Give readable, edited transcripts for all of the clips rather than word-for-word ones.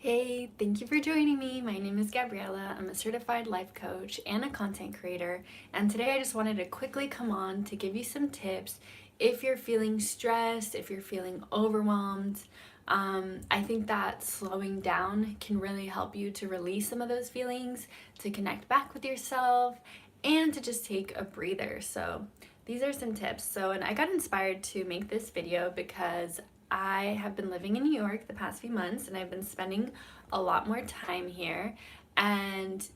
Hey, thank you for joining me. My name is Gabriella. I'm a certified life coach and a content creator. And today I just wanted to quickly come on to give you some tips if you're feeling stressed, if you're feeling overwhelmed. I think that slowing down can really help you to release some of those feelings, to connect back with yourself, and to just take a breather. So, these are some tips. And I got inspired to make this video because I have been living in New York the past few months and I've been spending a lot more time here, and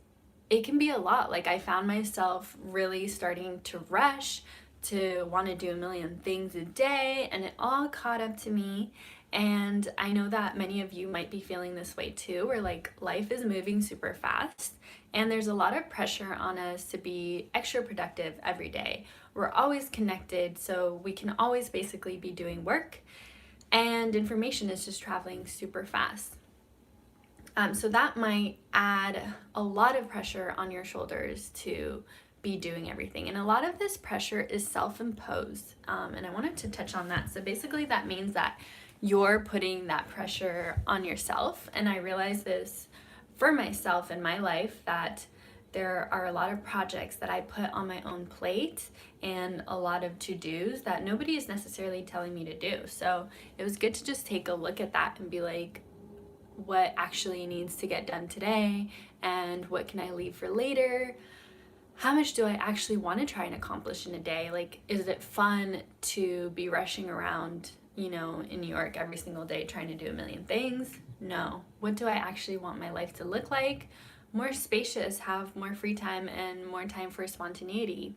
it can be a lot. Like, I found myself really starting to rush, to want to do a million things a day, and it all caught up to me. And I know that many of you might be feeling this way too, where like life is moving super fast and there's a lot of pressure on us to be extra productive every day. We're always connected, so we can always basically be doing work, and information is just traveling super fast. So that might add a lot of pressure on your shoulders to be doing everything. And a lot of this pressure is self-imposed. And I wanted to touch on that. So basically that means that you're putting that pressure on yourself. And I realized this for myself in my life, that there are a lot of projects that I put on my own plate and a lot of to-dos that nobody is necessarily telling me to do. So it was good to just take a look at that and be like, what actually needs to get done today, and what can I leave for later? How much do I actually want to try and accomplish in a day? Like, is it fun to be rushing around, in New York every single day trying to do a million things? No. What do I actually want my life to look like? More spacious, have more free time and more time for spontaneity.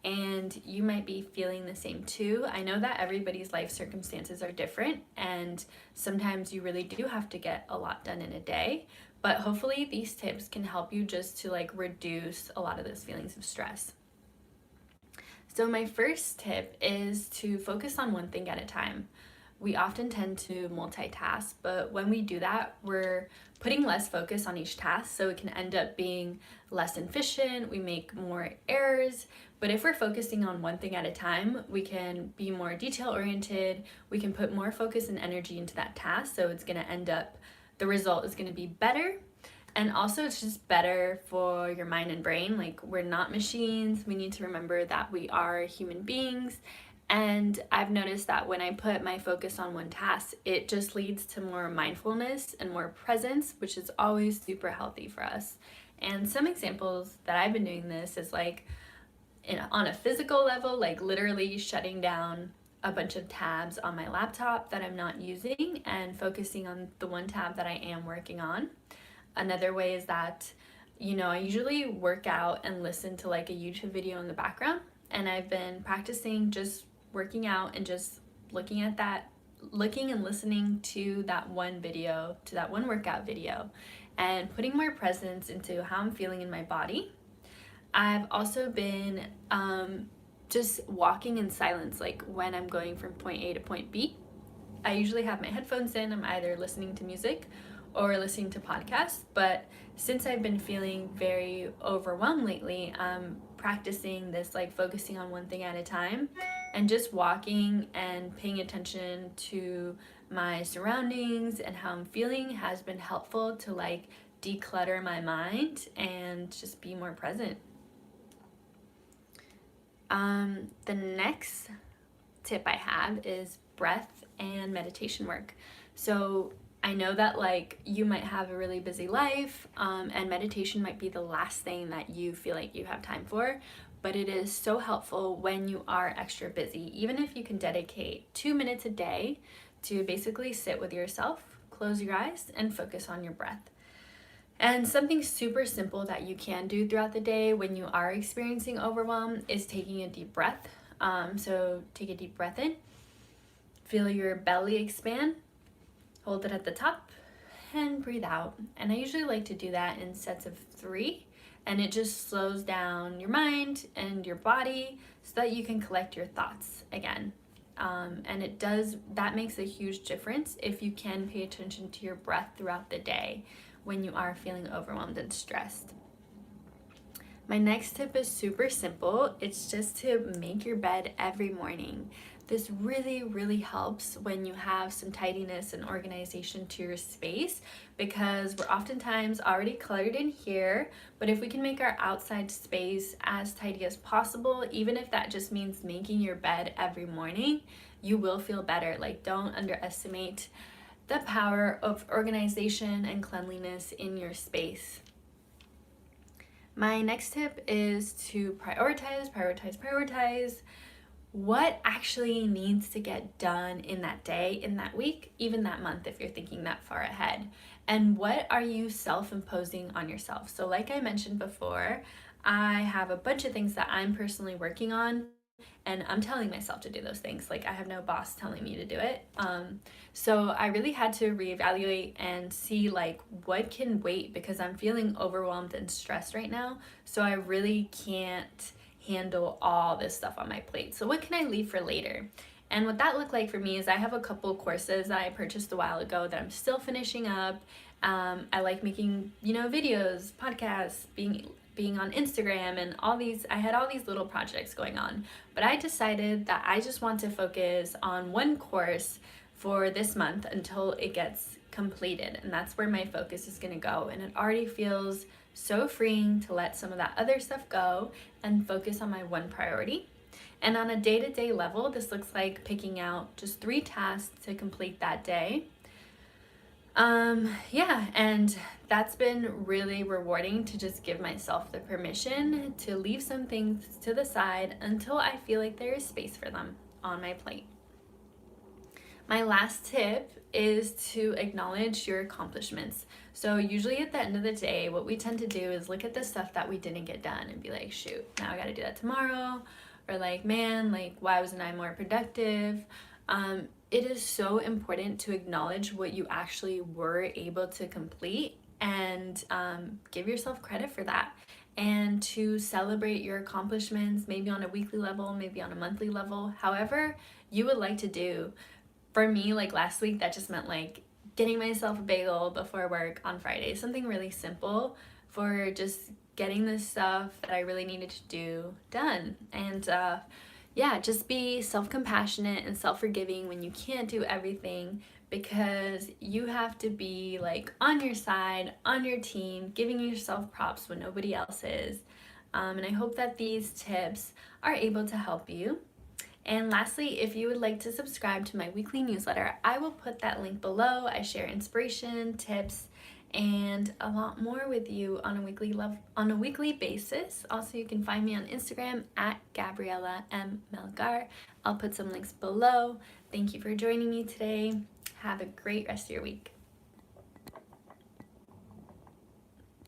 And you might be feeling the same too. I know that everybody's life circumstances are different, and sometimes you really do have to get a lot done in a day, but hopefully these tips can help you just to like reduce a lot of those feelings of stress. So my first tip is to focus on one thing at a time. We often tend to multitask, but when we do that, we're putting less focus on each task, so it can end up being less efficient. We make more errors. But if we're focusing on one thing at a time, we can be more detail oriented. We can put more focus and energy into that task, so it's going to end up, the result is going to be better. And also, it's just better for your mind and brain. Like, we're not machines. We need to remember that we are human beings. And I've noticed that when I put my focus on one task, it just leads to more mindfulness and more presence, which is always super healthy for us. And some examples that I've been doing this is like on a physical level, like literally shutting down a bunch of tabs on my laptop that I'm not using and focusing on the one tab that I am working on. Another way is that, I usually work out and listen to like a YouTube video in the background, and I've been practicing just working out and just looking and listening to that one video, to that one workout video, and putting more presence into how I'm feeling in my body. I've also been just walking in silence, like when I'm going from point A to point B. I usually have my headphones in. I'm either listening to music or listening to podcasts, but since I've been feeling very overwhelmed lately, I'm practicing this, like focusing on one thing at a time and just walking and paying attention to my surroundings and how I'm feeling has been helpful to like declutter my mind and just be more present. The next tip I have is breath and meditation work. So I know that like you might have a really busy life, and meditation might be the last thing that you feel like you have time for, but it is so helpful when you are extra busy. Even if you can dedicate 2 minutes a day to basically sit with yourself, close your eyes, and focus on your breath. And something super simple that you can do throughout the day when you are experiencing overwhelm is taking a deep breath. So take a deep breath in, feel your belly expand, hold it at the top, and breathe out. And I usually like to do that in sets of 3, and it just slows down your mind and your body so that you can collect your thoughts again. And that makes a huge difference if you can pay attention to your breath throughout the day when you are feeling overwhelmed and stressed. My next tip is super simple. It's just to make your bed every morning. This really, really helps when you have some tidiness and organization to your space, because we're oftentimes already cluttered in here. But if we can make our outside space as tidy as possible, even if that just means making your bed every morning, you will feel better. Like, don't underestimate the power of organization and cleanliness in your space. My next tip is to prioritize what actually needs to get done in that day, in that week, even that month if you're thinking that far ahead. And what are you self-imposing on yourself? So like I mentioned before, I have a bunch of things that I'm personally working on, and I'm telling myself to do those things. Like, I have no boss telling me to do it. So I really had to reevaluate and see like what can wait, because I'm feeling overwhelmed and stressed right now. So I really can't handle all this stuff on my plate. So what can I leave for later? And what that looked like for me is I have a couple courses that I purchased a while ago that I'm still finishing up. I like making, videos, podcasts, being on Instagram, and I had all these little projects going on. But I decided that I just want to focus on one course for this month until it gets completed. And that's where my focus is going to go. And it already feels so freeing to let some of that other stuff go and focus on my one priority. And on a day-to-day level, this looks like picking out just 3 tasks to complete that day. And that's been really rewarding, to just give myself the permission to leave some things to the side until I feel like there is space for them on my plate. My last tip is to acknowledge your accomplishments. So usually at the end of the day, what we tend to do is look at the stuff that we didn't get done and be like, shoot, now I gotta do that tomorrow. Or like, man, like, why wasn't I more productive? It is so important to acknowledge what you actually were able to complete, and give yourself credit for that, and to celebrate your accomplishments, maybe on a weekly level, maybe on a monthly level, however you would like to do. For me, like last week, that just meant like getting myself a bagel before work on Friday, something really simple for just getting this stuff that I really needed to do done. And just be self-compassionate and self-forgiving when you can't do everything, because you have to be like on your side, on your team, giving yourself props when nobody else is. And I hope that these tips are able to help you. And lastly, if you would like to subscribe to my weekly newsletter, I will put that link below. I share inspiration, tips, and a lot more with you on a weekly basis. Also, you can find me on Instagram at Gabriella M. Melgar. I'll put some links below. Thank you for joining me today. Have a great rest of your week.